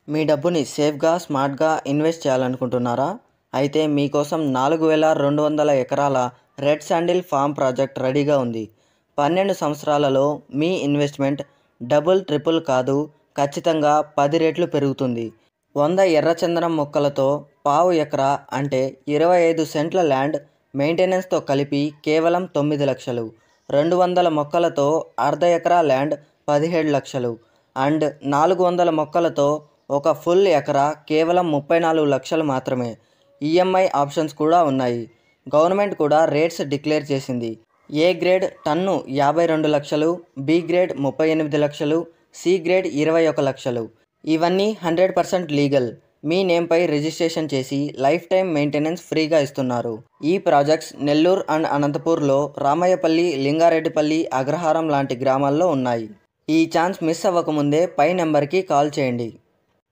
మీ డబ్బుని సేఫ్గా స్మార్ట్గా ఇన్వెస్ట్ చేయాలనుకుంటున్నారా? అయితే మీకోసం 4200 ఎకరాల రెడ్ శాండిల్ ఫామ్ ప్రాజెక్ట్ రెడీగా ఉంది. 12 సంవత్సరాలలో మీ ఇన్వెస్ట్మెంట్ డబుల్ ట్రిపుల్ కాదు, ఖచ్చితంగా 10 రెట్లు పెరుగుతుంది. 100 ఎర్రచందనం మొక్కలతో పావు ఎకరా అంటే 25 సెంట్ల ల్యాండ్ మెయింటెనెన్స్తో కలిపి కేవలం 9 లక్షలు. 200 మొక్కలతో అర్ధ ఎకరా ల్యాండ్ 17 లక్షలు. అండ్ 400 మొక్కలతో ఒక ఫుల్ ఎకరా కేవలం 34 లక్షలు మాత్రమే. ఈఎంఐ ఆప్షన్స్ కూడా ఉన్నాయి. గవర్నమెంట్ కూడా రేట్స్ డిక్లేర్ చేసింది. ఏ గ్రేడ్ టన్ను 52 లక్షలు, బి గ్రేడ్ 38 లక్షలు, సి గ్రేడ్ 21 లక్షలు. ఇవన్నీ 100% లీగల్. మీ నేమ్పై రిజిస్ట్రేషన్ చేసి లైఫ్ టైం మెయింటెనెన్స్ ఫ్రీగా ఇస్తున్నారు. ఈ ప్రాజెక్ట్స్ నెల్లూరు అండ్ అనంతపూర్లో, రామయ్యపల్లి, లింగారెడ్డిపల్లి, అగ్రహారం లాంటి గ్రామాల్లో ఉన్నాయి. ఈ ఛాన్స్ మిస్ అవ్వకముందే పై నెంబర్కి కాల్ చేయండి.